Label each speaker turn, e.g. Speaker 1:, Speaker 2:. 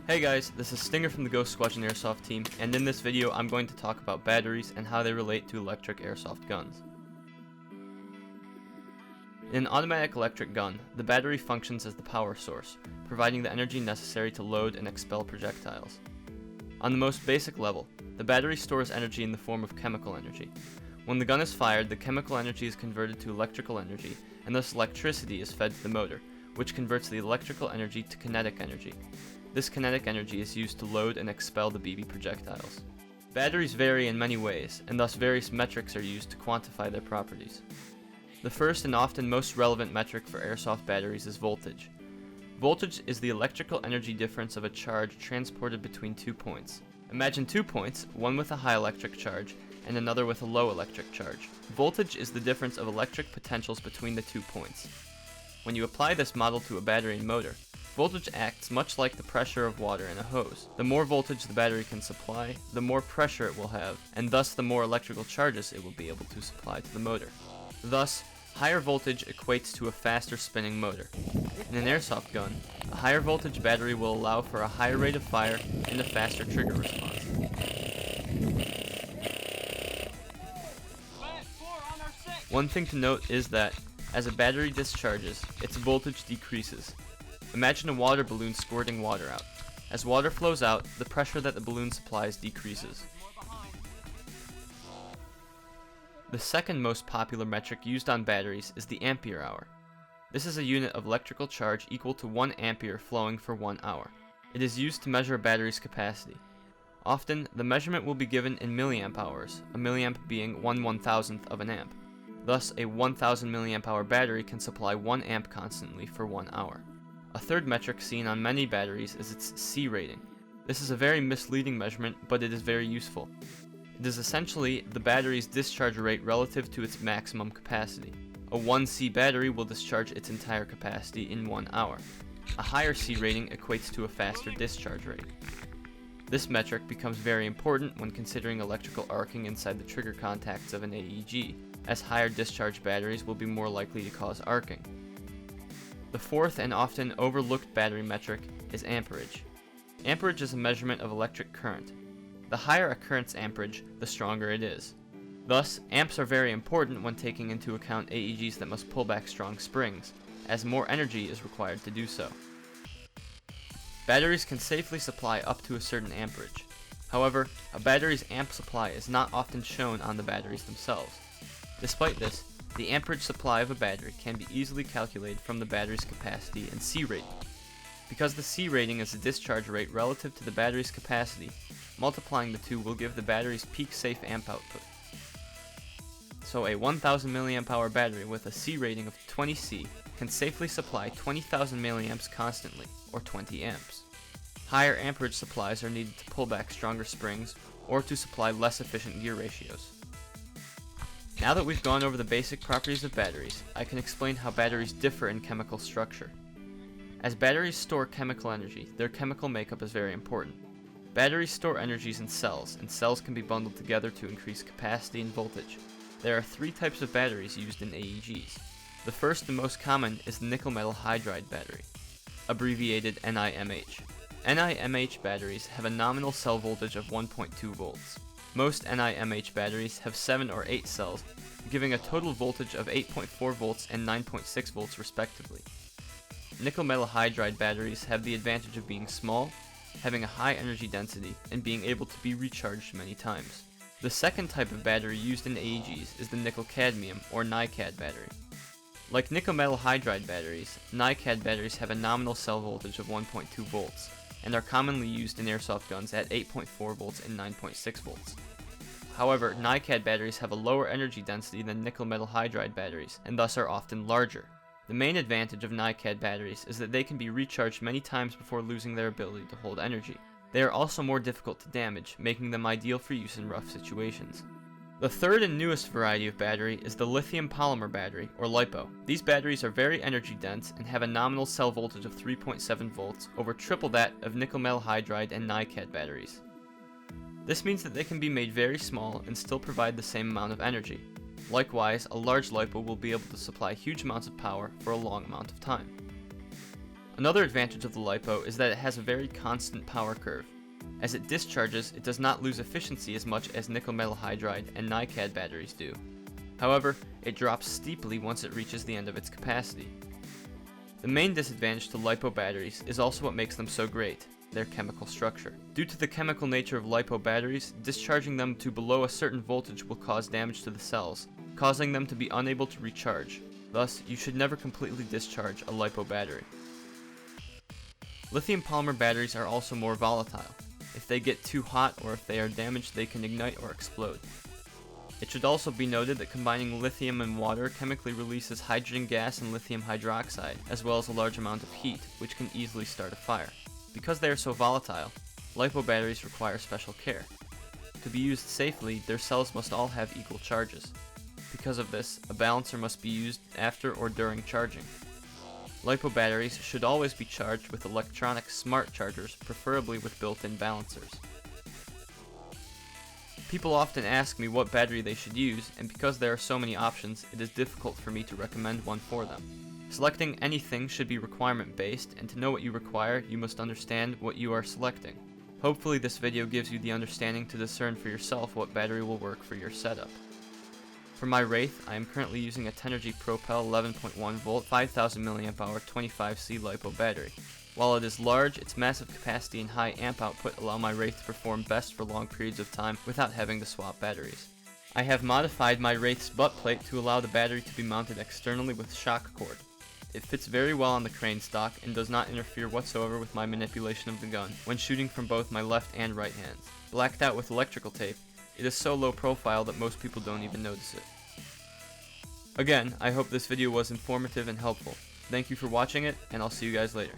Speaker 1: Hey guys, this is Stinger from the Ghost Squadron Airsoft team, and in this video I'm going to talk about batteries and how they relate to electric airsoft guns. In an automatic electric gun, the battery functions as the power source, providing the energy necessary to load and expel projectiles. On the most basic level, the battery stores energy in the form of chemical energy. When the gun is fired, the chemical energy is converted to electrical energy, and thus electricity is fed to the motor, which converts the electrical energy to kinetic energy. This kinetic energy is used to load and expel the BB projectiles. Batteries vary in many ways, and thus various metrics are used to quantify their properties. The first and often most relevant metric for airsoft batteries is voltage. Voltage is the electrical energy difference of a charge transported between 2 points. Imagine 2 points, one with a high electric charge and another with a low electric charge. Voltage is the difference of electric potentials between the 2 points. When you apply this model to a battery and motor, voltage acts much like the pressure of water in a hose. The more voltage the battery can supply, the more pressure it will have, and thus the more electrical charges it will be able to supply to the motor. Thus, higher voltage equates to a faster spinning motor. In an airsoft gun, a higher voltage battery will allow for a higher rate of fire and a faster trigger response. One thing to note is that, as a battery discharges, its voltage decreases. Imagine a water balloon squirting water out. As water flows out, the pressure that the balloon supplies decreases. The second most popular metric used on batteries is the ampere hour. This is a unit of electrical charge equal to 1 ampere flowing for 1 hour. It is used to measure a battery's capacity. Often, the measurement will be given in milliamp hours, a milliamp being 1/1000th of an amp. Thus, a 1000 milliamp hour battery can supply 1 amp constantly for 1 hour. A third metric seen on many batteries is its C rating. This is a very misleading measurement, but it is very useful. It is essentially the battery's discharge rate relative to its maximum capacity. A 1C battery will discharge its entire capacity in 1 hour. A higher C rating equates to a faster discharge rate. This metric becomes very important when considering electrical arcing inside the trigger contacts of an AEG, as higher discharge batteries will be more likely to cause arcing. The fourth and often overlooked battery metric is amperage. Amperage is a measurement of electric current. The higher a current's amperage, the stronger it is. Thus, amps are very important when taking into account AEGs that must pull back strong springs, as more energy is required to do so. Batteries can safely supply up to a certain amperage. However, a battery's amp supply is not often shown on the batteries themselves. Despite this, the amperage supply of a battery can be easily calculated from the battery's capacity and C rating. Because the C rating is the discharge rate relative to the battery's capacity, multiplying the two will give the battery's peak safe amp output. So a 1000 milliamp hour battery with a C rating of 20C can safely supply 20,000 milliamps constantly, or 20 amps. Higher amperage supplies are needed to pull back stronger springs or to supply less efficient gear ratios. Now that we've gone over the basic properties of batteries, I can explain how batteries differ in chemical structure. As batteries store chemical energy, their chemical makeup is very important. Batteries store energies in cells, and cells can be bundled together to increase capacity and voltage. There are 3 types of batteries used in AEGs. The first and most common is the nickel metal hydride battery, abbreviated NiMH. NiMH batteries have a nominal cell voltage of 1.2 volts. Most NiMH batteries have 7 or 8 cells, giving a total voltage of 8.4 volts and 9.6 volts respectively. Nickel metal hydride batteries have the advantage of being small, having a high energy density, and being able to be recharged many times. The second type of battery used in AEGs is the nickel cadmium or NiCad battery. Like nickel metal hydride batteries, NiCad batteries have a nominal cell voltage of 1.2 volts, and are commonly used in airsoft guns at 8.4 volts and 9.6 volts. However, NiCad batteries have a lower energy density than nickel metal hydride batteries, and thus are often larger. The main advantage of NiCad batteries is that they can be recharged many times before losing their ability to hold energy. They are also more difficult to damage, making them ideal for use in rough situations. The third and newest variety of battery is the lithium polymer battery, or LiPo. These batteries are very energy dense and have a nominal cell voltage of 3.7 volts, over triple that of nickel metal hydride and NiCad batteries. This means that they can be made very small and still provide the same amount of energy. Likewise, a large LiPo will be able to supply huge amounts of power for a long amount of time. Another advantage of the LiPo is that it has a very constant power curve. As it discharges, it does not lose efficiency as much as nickel metal hydride and NiCad batteries do. However, it drops steeply once it reaches the end of its capacity. The main disadvantage to LiPo batteries is also what makes them so great: their chemical structure. Due to the chemical nature of LiPo batteries, discharging them to below a certain voltage will cause damage to the cells, causing them to be unable to recharge. Thus, you should never completely discharge a LiPo battery. Lithium polymer batteries are also more volatile. If they get too hot or if they are damaged, they can ignite or explode. It should also be noted that combining lithium and water chemically releases hydrogen gas and lithium hydroxide, as well as a large amount of heat, which can easily start a fire. Because they are so volatile, LiPo batteries require special care. To be used safely, their cells must all have equal charges. Because of this, a balancer must be used after or during charging. LiPo batteries should always be charged with electronic smart chargers, preferably with built-in balancers. People often ask me what battery they should use, and because there are so many options, it is difficult for me to recommend one for them. Selecting anything should be requirement-based, and to know what you require, you must understand what you are selecting. Hopefully this video gives you the understanding to discern for yourself what battery will work for your setup. For my Wraith, I am currently using a TeknoAXE Propel 11.1 volt 5000 mAh 25C LiPo battery. While it is large, its massive capacity and high amp output allow my Wraith to perform best for long periods of time without having to swap batteries. I have modified my Wraith's butt plate to allow the battery to be mounted externally with shock cord. It fits very well on the crane stock and does not interfere whatsoever with my manipulation of the gun when shooting from both my left and right hands. Blacked out with electrical tape, it is so low profile that most people don't even notice it. Again, I hope this video was informative and helpful. Thank you for watching it, and I'll see you guys later.